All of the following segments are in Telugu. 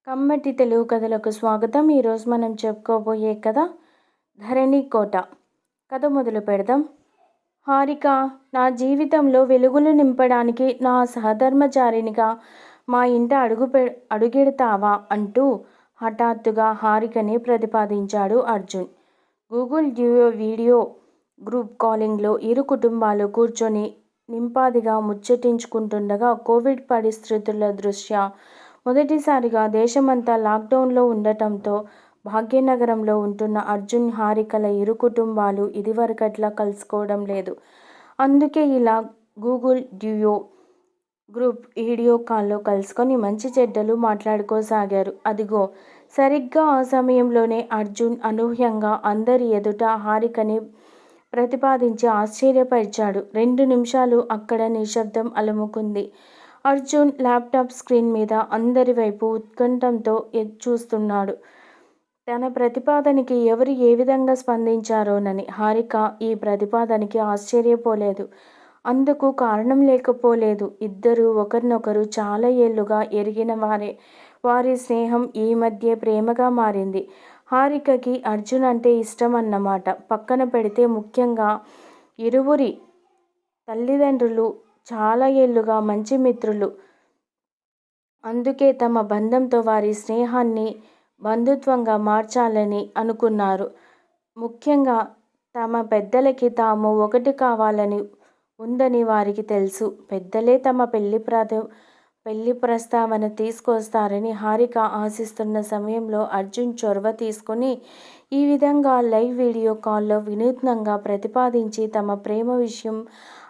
కమ్మటి తెలుగు కథలకు స్వాగతం. ఈరోజు మనం చెప్పుకోబోయే కథ ధరణి కోట. కథ మొదలు పెడదాం. హారిక, నా జీవితంలో వెలుగులు నింపడానికి నా సహధర్మచారినిగా మా ఇంట అడుగెడతావా అంటూ హఠాత్తుగా హారికని ప్రతిపాదించాడు Arjun. Google Duo video group కాలింగ్లో ఇరు కుటుంబాలు కూర్చొని నింపాదిగా ముచ్చటించుకుంటుండగా కోవిడ్ పరిస్థితుల దృష్ట్యా మొదటిసారిగా దేశమంతా లాక్డౌన్లో ఉండటంతో భాగ్యనగరంలో ఉంటున్న అర్జున్, హారికల ఇరు కుటుంబాలు ఇదివరకట్లా కలుసుకోవడం లేదు. అందుకే ఇలా గూగుల్ డ్యూయో గ్రూప్ వీడియో కాల్లో కలుసుకొని మంచి చెడ్డలు మాట్లాడుకోసాగారు. అదిగో సరిగ్గా ఆ సమయంలోనే అర్జున్ అనూహ్యంగా అందరి ఎదుట హారికని ప్రతిపాదించి ఆశ్చర్యపరిచాడు. 2 నిమిషాలు అక్కడ నిశ్శబ్దం అలుముకుంది. అర్జున్ ల్యాప్టాప్ స్క్రీన్ మీద అందరి వైపు ఉత్కంఠంతో చూస్తున్నాడు. తన ప్రతిపాదనకి ఎవరు ఏ విధంగా స్పందించారోనని. హారిక ఈ ప్రతిపాదనకి ఆశ్చర్యపోలేదు. అందుకు కారణం లేకపోలేదు. ఇద్దరూ ఒకరినొకరు చాలా ఏళ్లుగా ఎరిగిన వారే. వారి స్నేహం ఈ మధ్య ప్రేమగా మారింది. హారికకి అర్జున్ అంటే ఇష్టం అన్నమాట. పక్కన పెడితే ముఖ్యంగా ఇరువురి తల్లిదండ్రులు చాలా ఏళ్లుగా మంచి మిత్రులు. అందుకే తమ బంధంతో వారి స్నేహాన్ని బంధుత్వంగా మార్చాలని అనుకున్నారు. ముఖ్యంగా తమ పెద్దలకి తాము ఒకటి కావాలని ఉందని వారికి తెలుసు. పెద్దలే తమ పెళ్లి ప్రస్తావన తీసుకొస్తారని హారిక ఆశిస్తున్న సమయంలో అర్జున్ చొరవ తీసుకుని ఈ విధంగా లైవ్ వీడియో కాల్లో వినూత్నంగా ప్రతిపాదించి తమ ప్రేమ విషయం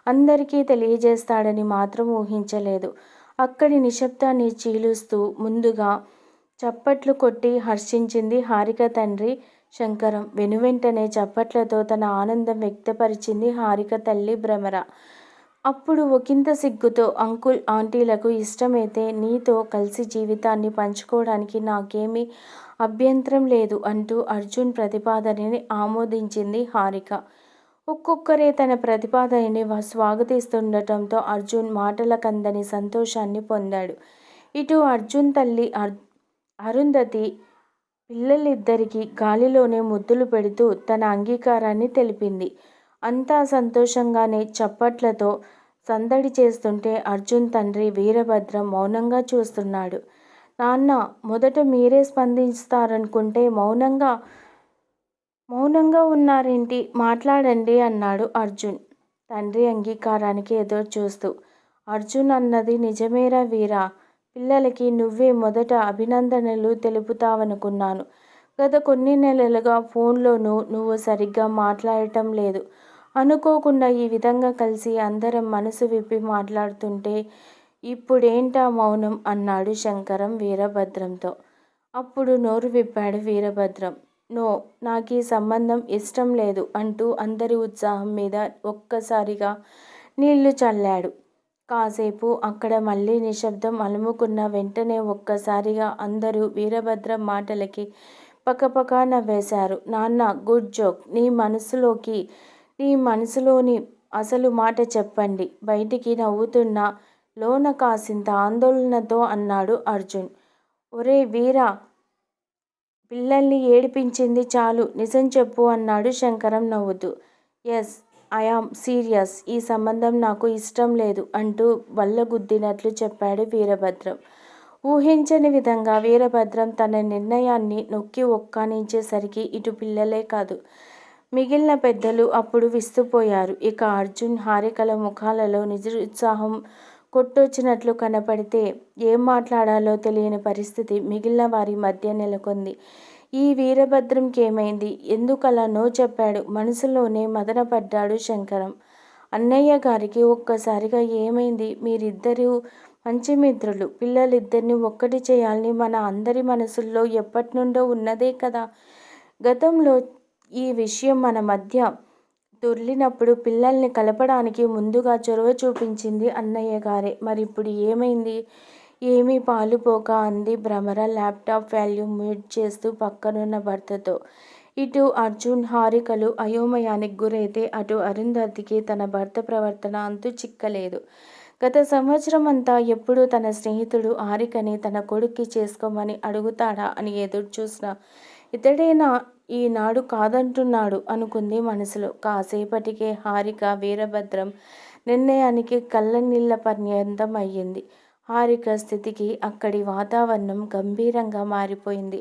అందరికీ తెలియజేస్తాడని మాత్రం ఊహించలేదు. అక్కడి నిశ్శబ్దాన్ని చీలుస్తూ ముందుగా చప్పట్లు కొట్టి హర్షించింది హారిక తండ్రి శంకరం. వెనువెంటనే చప్పట్లతో తన ఆనందం వ్యక్తపరిచింది హారిక తల్లి భ్రమర. అప్పుడు ఒకంత సిగ్గుతో, అంకుల్ ఆంటీలకు ఇష్టమైతే నీతో కలిసి జీవితాన్ని పంచుకోవడానికి నాకేమీ అభ్యంతరం లేదు అంటూ అర్జున్ ప్రతిపాదనని ఆమోదించింది హారిక. ఒక్కొక్కరే తన ప్రతిపాదనని స్వాగతిస్తుండటంతో అర్జున్ మాటలకందని సంతోషాన్ని పొందాడు. ఇటు అర్జున్ తల్లి అరుంధతి పిల్లలిద్దరికీ గాలిలోనే ముద్దులు పెడుతూ తన అంగీకారాన్ని తెలిపింది. అంతా సంతోషంగానే చప్పట్లతో సందడి చేస్తుంటే అర్జున్ తండ్రి వీరభద్రం మౌనంగా చూస్తున్నాడు. నాన్న, మొదట మీరే స్పందిస్తారనుకుంటే మౌనంగా ఉన్నారేంటి? మాట్లాడండి అన్నాడు అర్జున్ తండ్రి అంగీకారానికి ఎదురు చూస్తూ. అర్జున్ అన్నది నిజమేరా వీరా. పిల్లలకి నువ్వే మొదట అభినందనలు తెలుపుతావనుకున్నాను. గత కొన్ని నెలలుగా ఫోన్లోనూ నువ్వు సరిగ్గా మాట్లాడటం లేదు. అనుకోకుండా ఈ విధంగా కలిసి అందరం మనసు విప్పి మాట్లాడుతుంటే ఇప్పుడేంటా మౌనం అన్నాడు శంకరం వీరభద్రంతో. అప్పుడు నోరు విప్పాడు వీరభద్రం. నో, నాకీ సంబంధం ఇష్టం లేదు అంటూ అందరి ఉత్సాహం మీద ఒక్కసారిగా నీళ్లు చల్లాడు. కాసేపు అక్కడ మళ్ళీ నిశ్శబ్దం అలుముకున్న వెంటనే ఒక్కసారిగా అందరూ వీరభద్రం మాటలకి పకపకా నవ్వేశారు. నాన్న, గుడ్ జోక్. నీ మనసులోని అసలు మాట చెప్పండి. బయటికి నవ్వుతున్నా లోన కాసింత ఆందోళనతో అన్నాడు అర్జున్. ఒరే వీరా, పిల్లల్ని ఏడిపించింది చాలు, నిజం చెప్పు అన్నాడు శంకరం నవ్వుతూ. Yes, I'm serious. ఈ సంబంధం నాకు ఇష్టం లేదు అంటూ బల్లగుద్దినట్లు చెప్పాడు వీరభద్రం. ఊహించని విధంగా వీరభద్రం తన నిర్ణయాన్ని నొక్కి ఒక్కానించేసరికి ఇటు పిల్లలే కాదు, మిగిలిన పెద్దలు అప్పుడు విస్తుపోయారు. ఇక అర్జున్, హారికల ముఖాలలో నిరుత్సాహం కొట్టొచ్చినట్లు కనపడితే ఏం మాట్లాడాలో తెలియని పరిస్థితి మిగిలిన వారి మధ్య నెలకొంది. ఈ వీరభద్రంకేమైంది? ఎందుకలా నో చెప్పాడు? మనసులోనే మదనపడ్డాడు శంకరం. అన్నయ్య గారికి ఒక్కసారిగా ఏమైంది? మీరిద్దరూ మంచి మిత్రులు. పిల్లలిద్దరినీ ఒక్కటి చేయాలని మన అందరి మనసుల్లో ఎప్పటినుండో ఉన్నదే కదా. గతంలో ఈ విషయం మన మధ్య దొర్లినప్పుడు పిల్లల్ని కలపడానికి ముందుగా చొరవ చూపించింది అన్నయ్య గారే. మరిప్పుడు ఏమైంది? ఏమీ పాలుపోక అంది భ్రమర ల్యాప్టాప్ వాల్యూమ్ మ్యూట్ చేస్తూ పక్కనున్న భర్తతో. ఇటు అర్జున్, హారికలు అయోమయానికి గురైతే అటు అరుంధతికి తన భర్త ప్రవర్తన అంతు చిక్కలేదు. గత సంవత్సరం అంతా ఎప్పుడూ తన స్నేహితుడు హారికని తన కొడుక్కి చేసుకోమని అడుగుతాడా అని ఎదురుచూసిన ఇతడేనా ఈనాడు కాదంటున్నాడు అనుకుంది మనసులో. కాసేపటికే హారిక వీరభద్రం నిర్ణయానికి కళ్ళనీళ్ళ పర్యంతం అయ్యింది. హారిక స్థితికి అక్కడి వాతావరణం గంభీరంగా మారిపోయింది.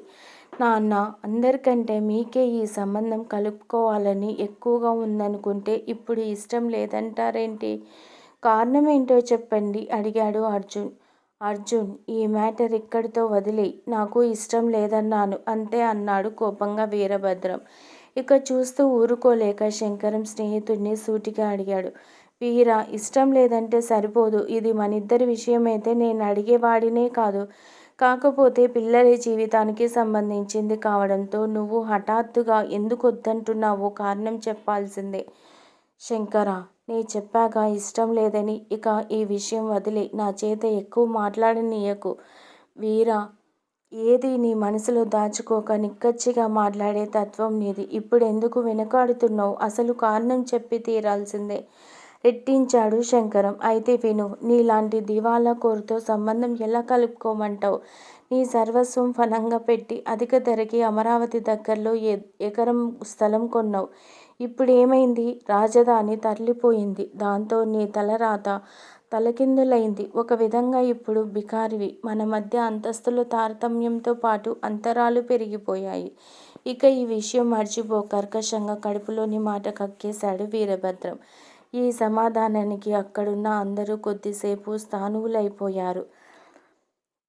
నాన్న, అందరికంటే మీకే ఈ సంబంధం కలుపుకోవాలని ఎక్కువగా ఉందనుకుంటే ఇప్పుడు ఇష్టం లేదంటారేంటి? కారణమేంటో చెప్పండి అడిగాడు అర్జున్. అర్జున్, ఈ మ్యాటర్ ఇక్కడితో వదిలేయ్. నాకు ఇష్టం లేదన్నాను అంతే అన్నాడు కోపంగా వీరభద్రం. ఇక చూస్తూ ఊరుకోలేక శంకరం స్నేహితుడిని సూటిగా అడిగాడు. వీరా, ఇష్టం లేదంటే సరిపోదు. ఇది మనిద్దరి విషయమైతే నేను అడిగేవాడినే కాదు. కాకపోతే పిల్లల జీవితానికి సంబంధించింది కావడంతో నువ్వు హఠాత్తుగా ఎందుకు వద్దంటున్నావో కారణం చెప్పాల్సిందే. శంకరా, నే చెప్పాగా ఇష్టం లేదని. ఇక ఈ విషయం వదిలే. నా చేత ఎక్కువ మాట్లాడనీయకు. వీరా, ఏది నీ మనసులో దాచుకోక నిక్కచ్చిగా మాట్లాడే తత్వం నీది. ఇప్పుడెందుకు వెనకాడుతున్నావు? అసలు కారణం చెప్పి తీరాల్సిందే రెట్టించాడు శంకరం. అయితే విను. నీలాంటి దివాలా కోరుతో సంబంధం ఎలా కలుపుకోమంటావు? నీ సర్వస్వం ఫలంగా పెట్టి అధిక ధరకి అమరావతి దగ్గరలో ఎకరం స్థలం కొన్నావు. ఇప్పుడేమైంది? రాజధాని తరలిపోయింది. దాంతో నీ తలరాత తలకిందులైంది. ఒక విధంగా ఇప్పుడు బికారివి. మన మధ్య అంతస్తుల తారతమ్యంతో పాటు అంతరాలు పెరిగిపోయాయి. ఇక ఈ విషయం మర్చిపో కర్కశంగా కడుపులోని మాట కక్కేశాడు వీరభద్రం. ఈ సమాధానానికి అక్కడున్న అందరూ కొద్దిసేపు స్థాణువులైపోయారు.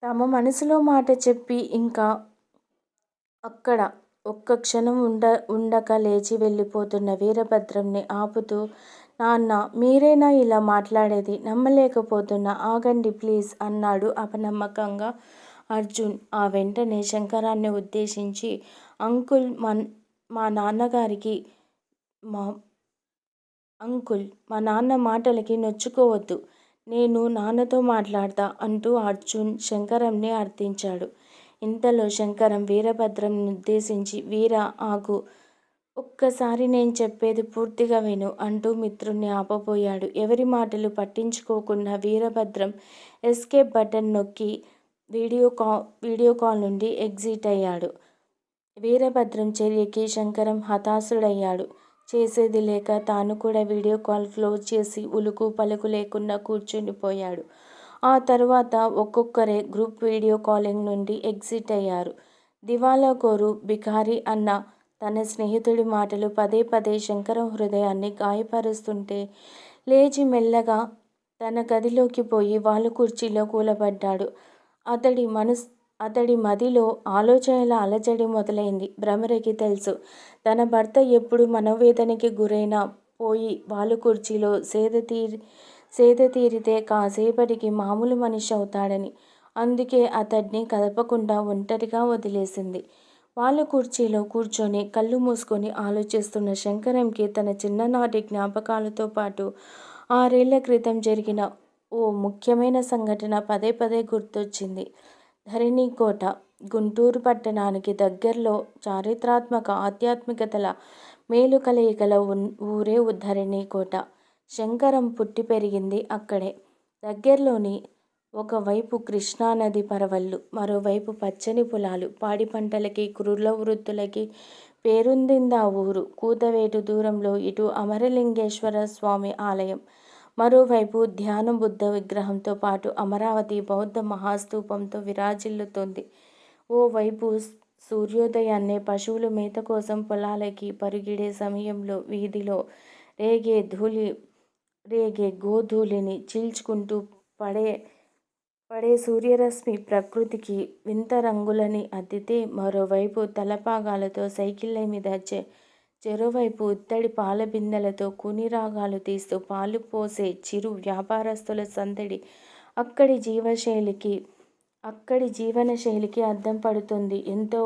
తమ మనసులో మాట చెప్పి ఇంకా అక్కడ ఒక్క క్షణం ఉండక లేచి వెళ్ళిపోతున్న వీరభద్రంని ఆపుతూ, నాన్న, మీరేనా ఇలా మాట్లాడేది? నమ్మలేకపోతున్నా. ఆగండి ప్లీజ్ అన్నాడు అపనమ్మకంగా అర్జున్. ఆ వెంటనే శంకరాన్ని ఉద్దేశించి, అంకుల్, మా నాన్నగారికి అంకుల్, మా నాన్న మాటలకి నొచ్చుకోవద్దు. నేను నాన్నతో మాట్లాడతా అంటూ అర్జున్ శంకరంని అర్థించాడు. ఇంతలో శంకరం వీరభద్రంని ఉద్దేశించి, వీరా, ఆగు. ఒక్కసారి నేను చెప్పేది పూర్తిగా విను అంటూ మిత్రుణ్ణి ఆపబోయాడు. ఎవరి మాటలు పట్టించుకోకుండా వీరభద్రం ఎస్కేప్ బటన్ నొక్కి వీడియో కాల్ నుండి ఎగ్జిట్ అయ్యాడు. వీరభద్రం చర్యకి శంకరం హతాశుడయ్యాడు. చేసేది లేక తాను కూడా వీడియో కాల్ క్లోజ్ చేసి ఉలుకు పలుకు లేకుండా కూర్చుండిపోయాడు. ఆ తర్వాత ఒక్కొక్కరే గ్రూప్ వీడియో కాలింగ్ నుండి ఎగ్జిట్ అయ్యారు. దివాలా కోరు, బికారి అన్న తన స్నేహితుడి మాటలు పదే పదే శంకరం హృదయాన్ని గాయపరుస్తుంటే లేచి మెల్లగా తన గదిలోకి పోయి వాళ్ళ కుర్చీలో కూలబడ్డాడు. అతడి మదిలో ఆలోచనల అలజడి మొదలైంది. భ్రమరికి తెలుసు, తన భర్త ఎప్పుడు మనోవేదనకి గురైనా పోయి వాళ్ళ కుర్చీలో సేద తీరితే కాసేపటికి మామూలు మనిషి అవుతాడని. అందుకే అతడ్ని కదపకుండా ఒంటరిగా వదిలేసింది. వాళ్ళ కుర్చీలో కూర్చొని కళ్ళు మూసుకొని ఆలోచిస్తున్న శంకరంకి తన చిన్ననాటి జ్ఞాపకాలతో పాటు 6 ఏళ్ల క్రితం జరిగిన ఓ ముఖ్యమైన సంఘటన పదే పదే గుర్తొచ్చింది. ధరణికోట, గుంటూరు పట్టణానికి దగ్గర్లో చారిత్రాత్మక ఆధ్యాత్మికతల మేలు కలయికల ఊరే ధరణికోట. శంకరం పుట్టి పెరిగింది అక్కడే. దగ్గర్లోని ఒకవైపు కృష్ణానది పరవళ్ళు, మరోవైపు పచ్చని పొలాలు, పాడి పంటలకి, కురుల వృత్తులకి పేరొందిందా ఊరు. కూతవేటు దూరంలో ఇటు అమరలింగేశ్వర స్వామి ఆలయం, మరోవైపు ధ్యాన బుద్ధ విగ్రహంతో పాటు అమరావతి బౌద్ధ మహాస్తూపంతో విరాజిల్లుతోంది. ఓవైపు సూర్యోదయాన్నే పశువులు మేత కోసం పొలాలకి పరుగిడే సమయంలో వీధిలో రేగే గోధూళిని చీల్చుకుంటూ పడే సూర్యరశ్మి ప్రకృతికి వింత రంగులని అద్దితే, మరోవైపు తలపాగాలతో సైకిళ్ళ మీద చెరోవైపు ఇత్తడి పాల బిందెలతో కూనిరాగాలు తీస్తూ పాలు పోసే చిరు వ్యాపారస్తుల సందడి అక్కడి జీవనశైలికి అద్దం పడుతుంది. ఎంతో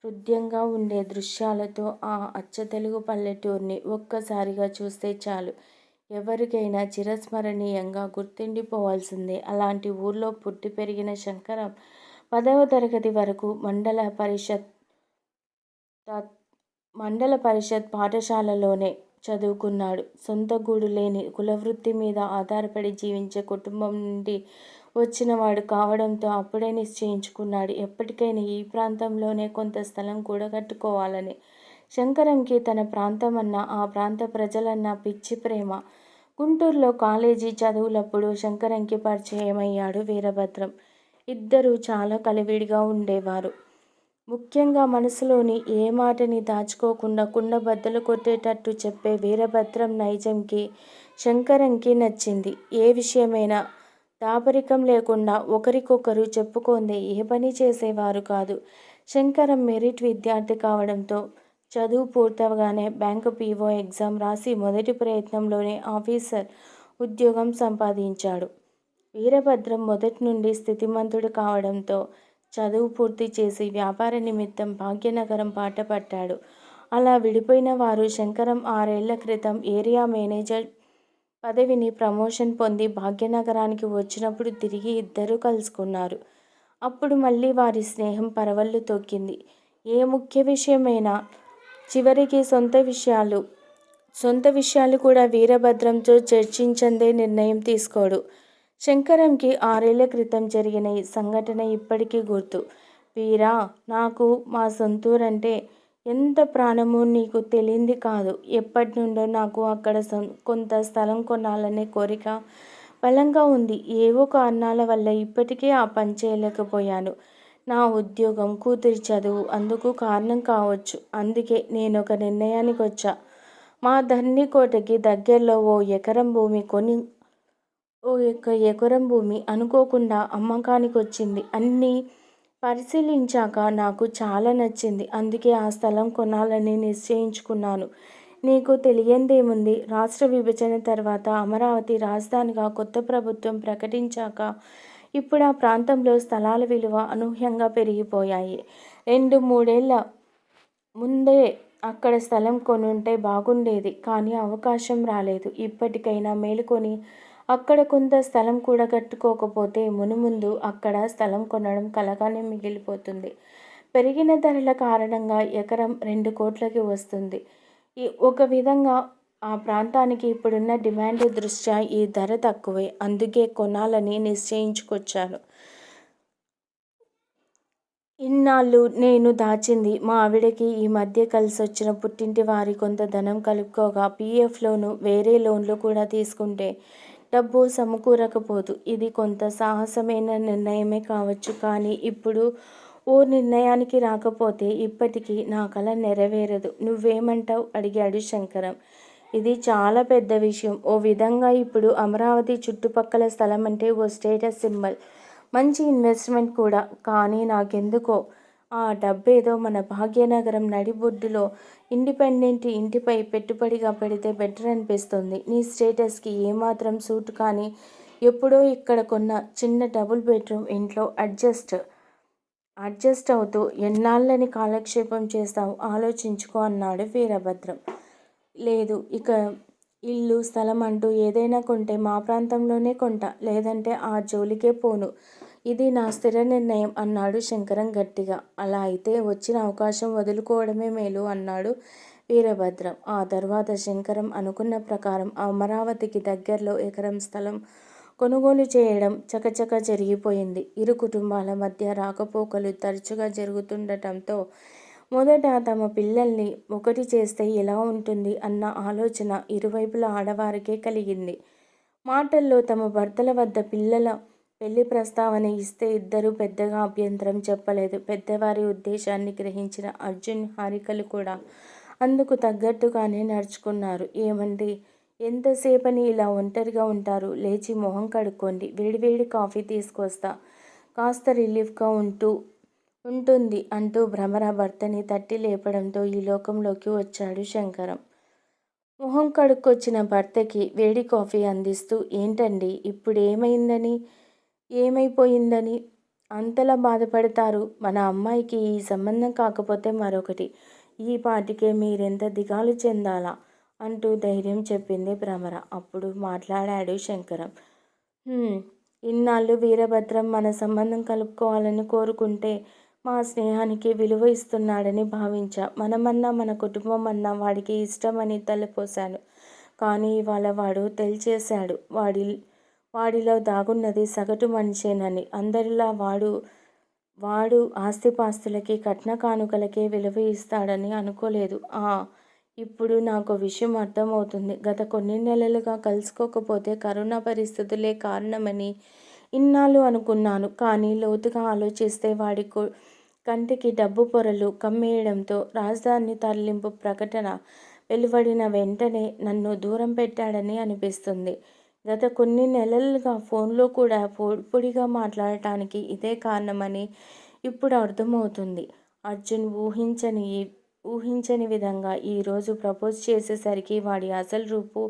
హృద్యంగా ఉండే దృశ్యాలతో ఆ అచ్చతెలుగు పల్లెటూర్ని ఒక్కసారిగా చూస్తే చాలు, ఎవరికైనా చిరస్మరణీయంగా గుర్తుండిపోవాల్సిందే. అలాంటి ఊర్లో పుట్టి పెరిగిన శంకరం 10వ తరగతి వరకు మండల పరిషత్ పాఠశాలలోనే చదువుకున్నాడు. సొంత గూడు లేని, కులవృత్తి మీద ఆధారపడి జీవించే కుటుంబం నుండి వచ్చినవాడు కావడంతో అప్పుడే నిశ్చయించుకున్నాడు ఎప్పటికైనా ఈ ప్రాంతంలోనే కొంత స్థలం కూడగట్టుకోవాలని. శంకరంకి తన ప్రాంతమన్నా, ఆ ప్రాంత ప్రజలన్నా పిచ్చి ప్రేమ. గుంటూరులో కాలేజీ చదువులప్పుడు శంకరంకి పరిచయమయ్యాడు వీరభద్రం. ఇద్దరూ చాలా కలివిడిగా ఉండేవారు. ముఖ్యంగా మనసులోని ఏ మాటని దాచుకోకుండా కుండ బద్దలు కొట్టేటట్టు చెప్పే వీరభద్రం నైజంకి శంకరంకి నచ్చింది. ఏ విషయమైనా దాపరికం లేకుండా ఒకరికొకరు చెప్పుకుందే ఏ పని చేసేవారు కాదు. శంకరం మెరిట్ విద్యార్థి కావడంతో చదువు పూర్తవగానే బ్యాంకు పీఓ ఎగ్జామ్ రాసి మొదటి ప్రయత్నంలోనే ఆఫీసర్ ఉద్యోగం సంపాదించాడు. వీరభద్రం మొదటి నుండి స్థితిమంతుడు కావడంతో చదువు పూర్తి చేసి వ్యాపార నిమిత్తం భాగ్యనగరం బాట పట్టాడు. అలా విడిపోయిన వారు శంకరం 6 ఏళ్ల క్రితం ఏరియా మేనేజర్ పదవిని ప్రమోషన్ పొంది భాగ్యనగరానికి వచ్చినప్పుడు తిరిగి ఇద్దరూ కలుసుకున్నారు. అప్పుడు మళ్ళీ వారి స్నేహం పరవళ్లు తొక్కింది. ఏ ముఖ్య విషయమైనా చివరికి సొంత విషయాలు కూడా వీరభద్రంతో చర్చించందే నిర్ణయం తీసుకోడు. శంకరంకి 6 ఏళ్ల క్రితం జరిగిన ఈ సంఘటన ఇప్పటికీ గుర్తు. వీరా, నాకు మా సొంతూరంటే ఎంత ప్రాణమో నీకు తెలియంది కాదు. ఎప్పటినుండో నాకు అక్కడ కొంత స్థలం కొనాలనే కోరిక బలంగా ఉంది. ఏవో కారణాల వల్ల ఇప్పటికీ ఆ పని చేయలేకపోయాను. నా ఉద్యోగం, కూతురి చదువు అందుకు కారణం కావచ్చు. అందుకే నేనొక నిర్ణయానికి వచ్చా. మా ధరణికోటకి దగ్గరలో ఓ ఎకరం భూమి అనుకోకుండా అమ్మకానికొచ్చింది. అన్నీ పరిశీలించాక నాకు చాలా నచ్చింది. అందుకే ఆ స్థలం కొనాలని నిశ్చయించుకున్నాను. నీకు తెలియందేముంది, రాష్ట్ర విభజన తర్వాత అమరావతి రాజధానిగా కొత్త ప్రభుత్వం ప్రకటించాక ఇప్పుడు ఆ ప్రాంతంలో స్థలాల విలువ అనూహ్యంగా పెరిగిపోయాయి. 2-3 ఏళ్ల ముందే అక్కడ స్థలం కొనుంటే బాగుండేది. కానీ అవకాశం రాలేదు. ఇప్పటికైనా మేలుకొని అక్కడ కొంత స్థలం కూడగట్టుకోకపోతే మునుముందు అక్కడ స్థలం కొనడం కలగానే మిగిలిపోతుంది. పెరిగిన ధరల కారణంగా ఎకరం 2 కోట్లకి వస్తుంది. ఒక విధంగా ఆ ప్రాంతానికి ఇప్పుడున్న డిమాండ్ దృష్ట్యా ఈ ధర తక్కువే. అందుకే కొనాలని నిశ్చయించుకొచ్చాను. ఇన్నాళ్ళు నేను దాచింది మా ఆవిడకి ఈ మధ్య కలిసొచ్చిన పుట్టింటి వారి కొంత ధనం కలుపుకోగా పీఎఫ్ లోను, వేరే లోన్లు కూడా తీసుకుంటే డబ్బు సమకూరకపోదు. ఇది కొంత సాహసమైన నిర్ణయమే కావచ్చు. కానీ ఇప్పుడు ఓ నిర్ణయానికి రాకపోతే ఇప్పటికీ నా కల నెరవేరదు. నువ్వేమంటావ్? అడిగాడు శంకరం. ఇది చాలా పెద్ద విషయం. ఓ విధంగా ఇప్పుడు అమరావతి చుట్టుపక్కల స్థలం అంటే ఓ స్టేటస్ సింబల్, మంచి ఇన్వెస్ట్మెంట్ కూడా. కానీ నాకెందుకో ఆ డబ్బేదో మన భాగ్యనగరం నడిబొడ్డులో ఇండిపెండెంట్ ఇంటిపై పెట్టుబడిగా పెడితే బెటర్ అనిపిస్తుంది. నీ స్టేటస్కి ఏమాత్రం సూట్ కానీ ఎప్పుడో ఇక్కడ కొన్న చిన్న డబుల్ బెడ్రూమ్ ఇంట్లో అడ్జస్ట్ అవుతూ ఎన్నాళ్ళని కాలక్షేపం చేస్తావు ఆలోచించుకో అన్నాడు వీరభద్రం. లేదు, ఇక ఇల్లు, స్థలం అంటూ ఏదైనా కొంటే మా ప్రాంతంలోనే కొంటా, లేదంటే ఆ జోలికే పోను. ఇది నా స్థిర నిర్ణయం అన్నాడు శంకరం గట్టిగా. అలా అయితే వచ్చిన అవకాశం వదులుకోవడమే మేలు అన్నాడు వీరభద్రం. ఆ తర్వాత శంకరం అనుకున్న ప్రకారం అమరావతికి దగ్గరలో ఎకరం స్థలం కొనుగోలు చేయడం చకచకా జరిగిపోయింది. ఇరు కుటుంబాల మధ్య రాకపోకలు తరచుగా జరుగుతుండటంతో మొదట తమ పిల్లల్ని ఒకటి చేస్తే ఎలా ఉంటుంది అన్న ఆలోచన ఇరువైపుల ఆడవారికే కలిగింది. మాటల్లో తమ భర్తల వద్ద పిల్లల పెళ్లి ప్రస్తావన ఇస్తే ఇద్దరూ పెద్దగా అభ్యంతరం చెప్పలేదు. పెద్దవారి ఉద్దేశాన్ని గ్రహించిన అర్జున్, హారికలు కూడా అందుకు తగ్గట్టుగానే నడుచుకున్నారు. ఏమండి, ఎంతసేపని ఇలా ఒంటరిగా ఉంటారు? లేచి మొహం కడుక్కోండి, వేడివేడి కాఫీ తీసుకొస్తా, కాస్త రిలీఫ్గా ఉంటుంది అంటూ భ్రమర భర్తని తట్టి లేపడంతో ఈ లోకంలోకి వచ్చాడు శంకరం. మొహం కడుక్కొచ్చిన భర్తకి వేడి కాఫీ అందిస్తూ, ఏంటండి ఇప్పుడు ఏమైపోయిందని అంతలా బాధపడతారు? మన అమ్మాయికి ఈ సంబంధం కాకపోతే మరొకటి, ఈ పాటికే మీరెంత దిగాలు చెందాలా అంటూ ధైర్యం చెప్పింది భ్రమర. అప్పుడు మాట్లాడాడు శంకరం. ఇన్నాళ్ళు వీరభద్రం మన సంబంధం కలుపుకోవాలని కోరుకుంటే మా స్నేహానికి విలువ ఇస్తున్నాడని భావించా. మనమన్నా మన కుటుంబం అన్నా వాడికి ఇష్టమని తలపోశాను. కానీ ఇవాళ వాడు తేల్చేశాడు. వాడిలో దాగున్నది సగటు మనిషేనని. అందరిలా వాడు ఆస్తిపాస్తులకి, కట్న కానుకలకే విలువ ఇస్తాడని అనుకోలేదు. ఇప్పుడు నాకో విషయం అర్థమవుతుంది. గత కొన్ని నెలలుగా కలుసుకోకపోతే కరోనా పరిస్థితులే కారణమని ఇన్నాళ్ళు అనుకున్నాను. కానీ లోతుగా ఆలోచిస్తే వాడి కంటికి డబ్బు పొరలు కమ్మేయడంతో రాజధాని తరలింపు ప్రకటన వెలువడిన వెంటనే నన్ను దూరం పెట్టాడని అనిపిస్తుంది. గత కొన్ని నెలలుగా ఫోన్లో కూడా పొడిగా మాట్లాడటానికి ఇదే కారణమని ఇప్పుడు అర్థమవుతుంది. అర్జున్ ఊహించని విధంగా ఈరోజు ప్రపోజ్ చేసేసరికి వాడి అసలు రూపు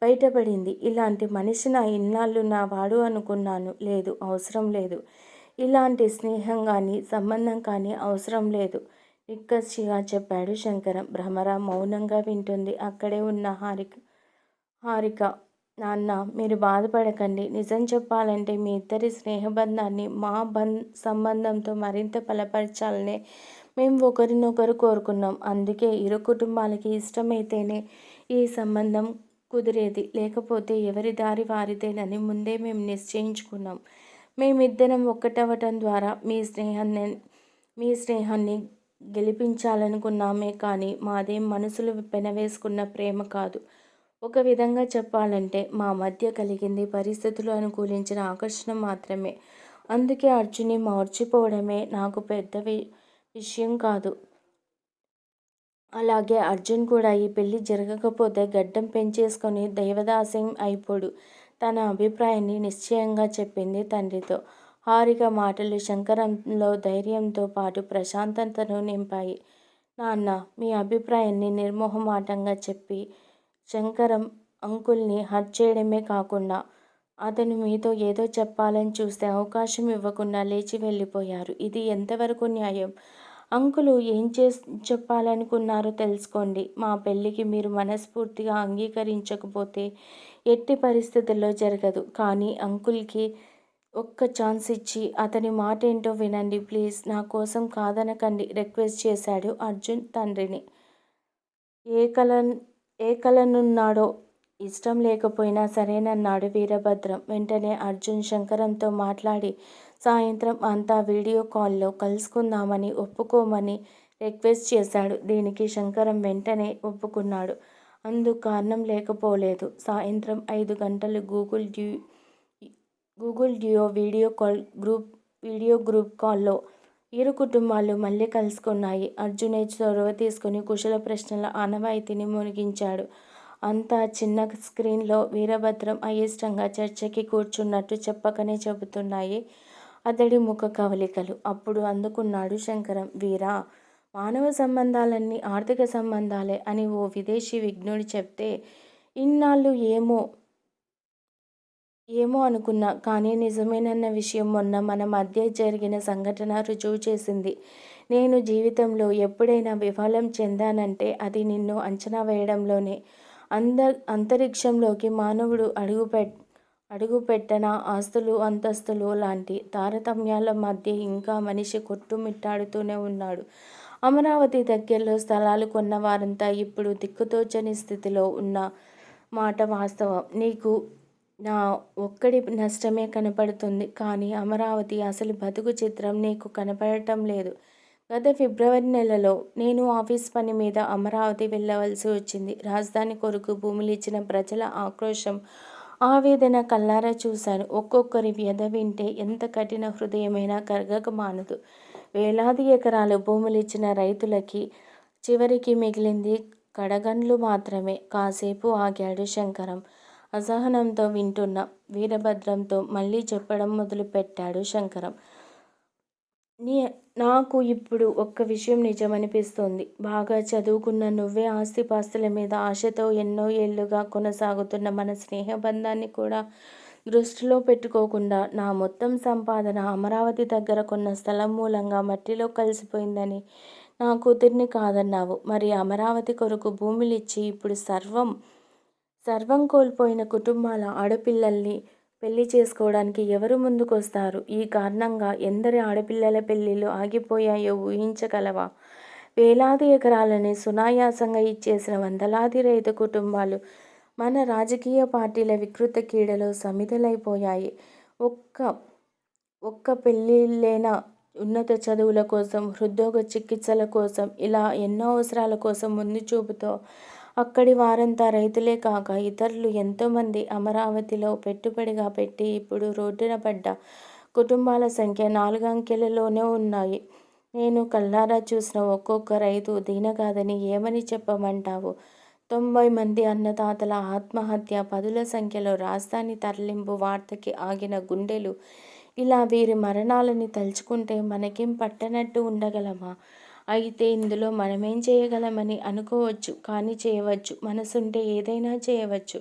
బయటపడింది. ఇలాంటి మనిషి నా ఇన్నాళ్ళు నా వాడు అనుకున్నాను. లేదు, అవసరం లేదు. ఇలాంటి స్నేహం కానీ సంబంధం కానీ అవసరం లేదు నిక్కచ్చిగా చెప్పాడు శంకరం. భ్రమర మౌనంగా వింటుంది. అక్కడే ఉన్న హారిక. నాన్న, మీరు బాధపడకండి. నిజం చెప్పాలంటే మీ ఇద్దరి స్నేహబంధాన్ని మా సంబంధంతో మరింత బలపరచాలనే మేము ఒకరినొకరు కోరుకున్నాం. అందుకే ఇరు కుటుంబాలకి ఇష్టమైతేనే ఈ సంబంధం కుదిరేది. లేకపోతే ఎవరి దారి వారిదేనని ముందే మేము నిశ్చయించుకున్నాం. మేమిద్దరం ఒక్కటవటం ద్వారా మీ స్నేహాన్ని గెలిపించాలనుకున్నామే కానీ మాదేం మనసులు పెనవేసుకున్న ప్రేమ కాదు. ఒక విధంగా చెప్పాలంటే మా మధ్య కలిగింది పరిస్థితులు అనుకూలించిన ఆకర్షణ మాత్రమే. అందుకే అర్జున్ని మార్చిపోవడమే నాకు పెద్ద విషయం కాదు. అలాగే అర్జున్ కూడా ఈ పెళ్లి జరగకపోతే గడ్డం పెంచేసుకొని దైవదాస్యం అయిపోడు. తన అభిప్రాయాన్ని నిశ్చయంగా చెప్పింది తండ్రితో. హారిక మాటలు శంకరంలో ధైర్యంతో పాటు ప్రశాంతతను నింపాయి. నాన్న, మీ అభిప్రాయాన్ని నిర్మోహమాటంగా చెప్పి శంకరం అంకుల్ని హర్ట్ చేయడమే కాకుండా అతను మీతో ఏదో చెప్పాలని చూస్తే అవకాశం ఇవ్వకుండా లేచి వెళ్ళిపోయారు. ఇది ఎంతవరకు న్యాయం? అంకులు ఏం చెప్పాలనుకున్నారో తెలుసుకోండి. మా పెళ్ళికి మీరు మనస్ఫూర్తిగా అంగీకరించకపోతే ఎట్టి పరిస్థితుల్లో జరగదు. కానీ అంకుల్కి ఒక్క ఛాన్స్ ఇచ్చి అతని మాట ఏంటో వినండి ప్లీజ్. నా కోసం కాదనకండి రిక్వెస్ట్ చేశాడు అర్జున్ తండ్రిని. ఏ కలనున్నాడో ఇష్టం లేకపోయినా సరేనన్నాడు వీరభద్రం. వెంటనే అర్జున్ శంకరంతో మాట్లాడి సాయంత్రం అంతా వీడియో కాల్లో కలుసుకుందామని ఒప్పుకోమని రిక్వెస్ట్ చేశాడు. దీనికి శంకరం వెంటనే ఒప్పుకున్నాడు. అందుకు కారణం లేకపోలేదు. సాయంత్రం 5 గంటలు గూగుల్ డ్యూయో వీడియో గ్రూప్ కాల్లో ఇరు కుటుంబాలు మళ్ళీ కలుసుకున్నాయి. అర్జునే చొరవ తీసుకుని కుశల ప్రశ్నల ఆనవాయితీని మునిగించాడు. అంతా చిన్న స్క్రీన్లో వీరభద్రం అయిష్టంగా చర్చకి కూర్చున్నట్టు చెప్పకనే చెబుతున్నాయి అతడి ముఖ కవలికలు. అప్పుడు అందుకున్నాడు శంకరం. వీరా, మానవ సంబంధాలన్నీ ఆర్థిక సంబంధాలే అని ఓ విదేశీ విజ్ఞుడు చెప్తే ఇన్నాళ్ళు ఏమో అనుకున్నా. కానీ నిజమేనన్న విషయం మొన్న మన మధ్య జరిగిన సంఘటన రుజువు చేసింది. నేను జీవితంలో ఎప్పుడైనా విఫలం చెందానంటే అది నిన్ను అంచనా వేయడంలోనే. అంతరిక్షంలోకి మానవుడు అడుగుపెట్టన ఆస్తులు అంతస్తులు లాంటి తారతమ్యాల మధ్య ఇంకా మనిషి కొట్టుమిట్టాడుతూనే ఉన్నాడు. అమరావతి దగ్గరలో స్థలాలు కొన్న వారంతా ఇప్పుడు దిక్కుతోచని స్థితిలో ఉన్న మాట వాస్తవం. నీకు నా ఒక్కడి నష్టమే కనపడుతుంది. కానీ అమరావతి అసలు బతుకు చిత్రం నీకు కనపడటం లేదు. గత ఫిబ్రవరి నెలలో నేను ఆఫీస్ పని మీద అమరావతి వెళ్ళవలసి వచ్చింది. రాజధాని కొరకు భూములు ఇచ్చిన ప్రజల ఆక్రోశం, ఆవేదన కళ్ళారా చూశాను. ఒక్కొక్కరి వ్యధ వింటే ఎంత కఠిన హృదయమైనా కరగక మానదు. వేలాది ఎకరాలు భూములిచ్చిన రైతులకి చివరికి మిగిలింది కడగండ్లు మాత్రమే. కాసేపు ఆగాడు శంకరం. అసహనంతో వింటున్న వీరభద్రంతో మళ్ళీ చెప్పడం మొదలుపెట్టాడు శంకరం. నాకు ఇప్పుడు ఒక్క విషయం నిజమనిపిస్తోంది. బాగా చదువుకున్న నువ్వే ఆస్తిపాస్తుల మీద ఆశతో ఎన్నో ఏళ్లుగా కొనసాగుతున్న మన స్నేహబంధాన్ని కూడా దృష్టిలో పెట్టుకోకుండా నా మొత్తం సంపాదన అమరావతి దగ్గర కొన్న స్థలం మూలంగా మట్టిలో కలిసిపోయిందని నా కూతుర్ని కాదన్నావు. మరి అమరావతి కొరకు భూములిచ్చి ఇప్పుడు సర్వం కోల్పోయిన కుటుంబాల ఆడపిల్లల్ని పెళ్లి చేసుకోవడానికి ఎవరు ముందుకొస్తారు? ఈ కారణంగా ఎందరి ఆడపిల్లల పెళ్లిళ్ళు ఆగిపోయాయో ఊహించగలవా? వేలాది ఎకరాలని సునాయాసంగా ఇచ్చేసిన వందలాది రైతు కుటుంబాలు మన రాజకీయ పార్టీల వికృత కీడలో సమిధలైపోయాయి. ఒక్క ఒక్క పెళ్ళిళ్ళేనా? ఉన్నత చదువుల కోసం, హృద్రోగ చికిత్సల కోసం, ఇలా ఎన్నో అవసరాల కోసం ముందు చూపుతో అక్కడి వారంతా రైతులే కాక ఇతరులు ఎంతోమంది అమరావతిలో పెట్టుబడిగా పెట్టి ఇప్పుడు రోడ్డున పడ్డ కుటుంబాల సంఖ్య 4 అంకెలలోనే ఉన్నాయి. నేను కళ్ళారా చూసిన ఒక్కొక్క రైతు దీనగాథని ఏమని చెప్పమంటావు? 90 మంది అన్నదాతల ఆత్మహత్య, పదుల సంఖ్యలో రాజధాని తరలింపు వార్తకి ఆగిన గుండెలు. ఇలా వీరి మరణాలని తలుచుకుంటే మనకేం పట్టనట్టు ఉండగలమా? అయితే ఇందులో మనమేం చేయగలమని అనుకోవచ్చు. కానీ చేయవచ్చు. మనసుంటే ఏదైనా చేయవచ్చు.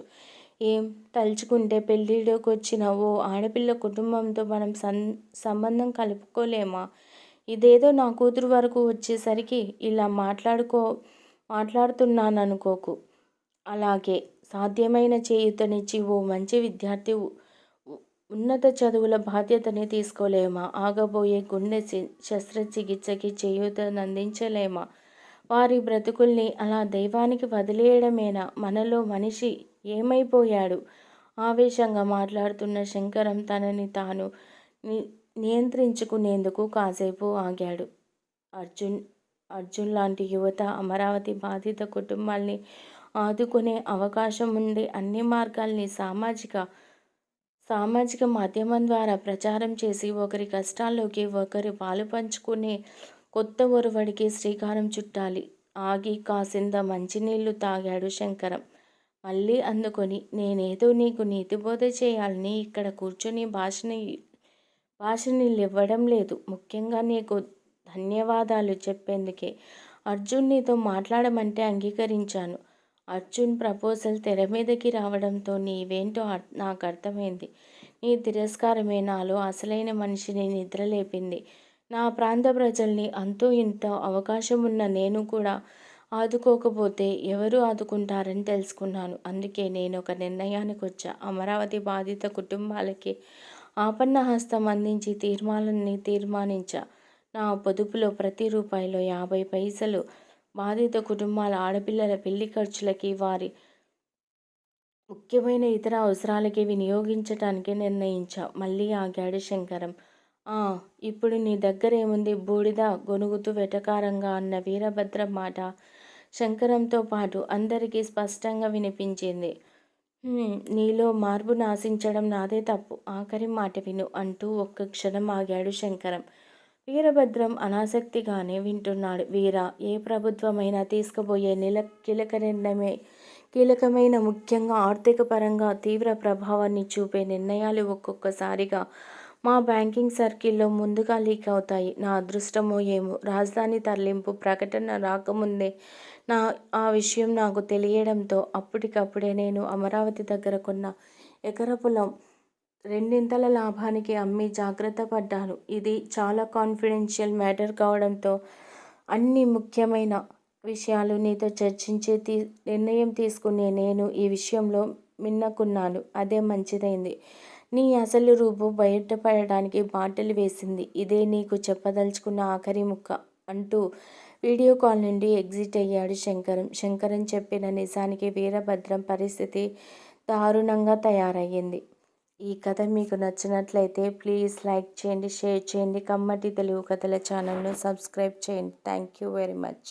ఏం తలుచుకుంటే పెళ్ళిళ్ళకొచ్చిన ఓ ఆడపిల్ల కుటుంబంతో మనం సంబంధం కలుపుకోలేమా? ఇదేదో నా కూతురు వరకు వచ్చేసరికి ఇలా మాట్లాడుతున్నాననుకోకు. అలాగే సాధ్యమైన చేయూతనిచ్చి ఓ మంచి విద్యార్థి ఉన్నత చదువుల బాధ్యతని తీసుకోలేమా? ఆగబోయే గుండె శస్త్రచికిత్సకి చేయూతనందించలేమా? వారి బ్రతుకుల్ని అలా దైవానికి వదిలేయడమేనా? మనలో మనిషి ఏమైపోయాడు? ఆవేశంగా మాట్లాడుతున్న శంకరం తనని తాను నియంత్రించుకునేందుకు కాసేపు ఆగాడు. అర్జున్ లాంటి యువత అమరావతి బాధిత కుటుంబాల్ని ఆదుకునే అవకాశం ఉండే అన్ని మార్గాల్ని సామాజిక మాధ్యమం ద్వారా ప్రచారం చేసి ఒకరి కష్టాల్లోకి ఒకరు పాలు పంచుకునే కొత్త ఒరవడికి శ్రీకారం చుట్టాలి. ఆగి కాసింత మంచినీళ్లు తాగాడు శంకరం. మళ్ళీ అందుకొని, నేనేదో నీకు నీతిబోధ చేయాలని ఇక్కడ కూర్చొని భాషనివ్వడం లేదు. ముఖ్యంగా నీకు ధన్యవాదాలు చెప్పేందుకే అర్జున్ నీతో మాట్లాడమంటే అంగీకరించాను. అర్జున్ ప్రపోజల్ తెర మీదకి రావడంతో నీవేంటో నాకు అర్థమైంది. నీ తిరస్కారమే నాలో అసలైన మనిషిని నిద్రలేపింది. నా ప్రాంత ప్రజల్ని అంతో ఇంతో అవకాశమున్న నేను కూడా ఆదుకోకపోతే ఎవరు ఆదుకుంటారని తెలుసుకున్నాను. అందుకే నేనొక నిర్ణయానికొచ్చా. అమరావతి బాధిత కుటుంబాలకి ఆపన్న హస్తం అందించి తీర్మానించా. నా పొదుపులో ప్రతి రూపాయిలో 50 పైసలు బాధిత కుటుంబాల ఆడపిల్లల పెళ్లి ఖర్చులకి, వారి ముఖ్యమైన ఇతర అవసరాలకి వినియోగించటానికి నిర్ణయించా. మళ్ళీ ఆగాడు శంకరం. ఇప్పుడు నీ దగ్గరేముంది? బూడిద గొణుగుతూ వెటకారంగా అన్న వీరభద్రం మాట శంకరంతో పాటు అందరికీ స్పష్టంగా వినిపించింది. నీలో మార్పును ఆశించడం నాదే తప్పు. ఆఖరి మాట విను అంటూ ఒక్క క్షణం ఆగాడు శంకరం. వీరభద్రం అనాసక్తిగానే వింటున్నాడు. వీరా, ఏ ప్రభుత్వమైనా తీసుకుపోయే కీలకమైన, ముఖ్యంగా ఆర్థిక పరంగా తీవ్ర ప్రభావాన్ని చూపే నిర్ణయాలు ఒక్కొక్కసారిగా మా బ్యాంకింగ్ సర్కిల్లో ముందుగా లీక్ అవుతాయి. నా అదృష్టమో ఏమో, రాజధాని తరలింపు ప్రకటన రాకముందే ఆ విషయం నాకు తెలియడంతో అప్పటికప్పుడే నేను అమరావతి దగ్గర కొన్న ఎకర పొలం 2 లాభానికి అమ్మి జాగ్రత్త పడ్డాను. ఇది చాలా కాన్ఫిడెన్షియల్ మ్యాటర్ కావడంతో అన్ని ముఖ్యమైన విషయాలు నీతో చర్చించే నిర్ణయం తీసుకునే నేను ఈ విషయంలో మిన్నకున్నాను. అదే మంచిదైంది. నీ అసలు రూపు బయటపడడానికి బాటలు వేసింది. ఇదే నీకు చెప్పదలుచుకున్న ఆఖరి ముక్క అంటూ వీడియో కాల్ నుండి ఎగ్జిట్ అయ్యాడు శంకరం. శంకరం చెప్పిన నిజానికి వీరభద్రం పరిస్థితి దారుణంగా తయారయ్యింది. ఈ కథ మీకు నచ్చినట్లయితే ప్లీజ్ లైక్ చేయండి, షేర్ చేయండి. కమ్మటి తెలుగు కథల ఛానల్ను సబ్స్క్రైబ్ చేయండి. Thank you very much.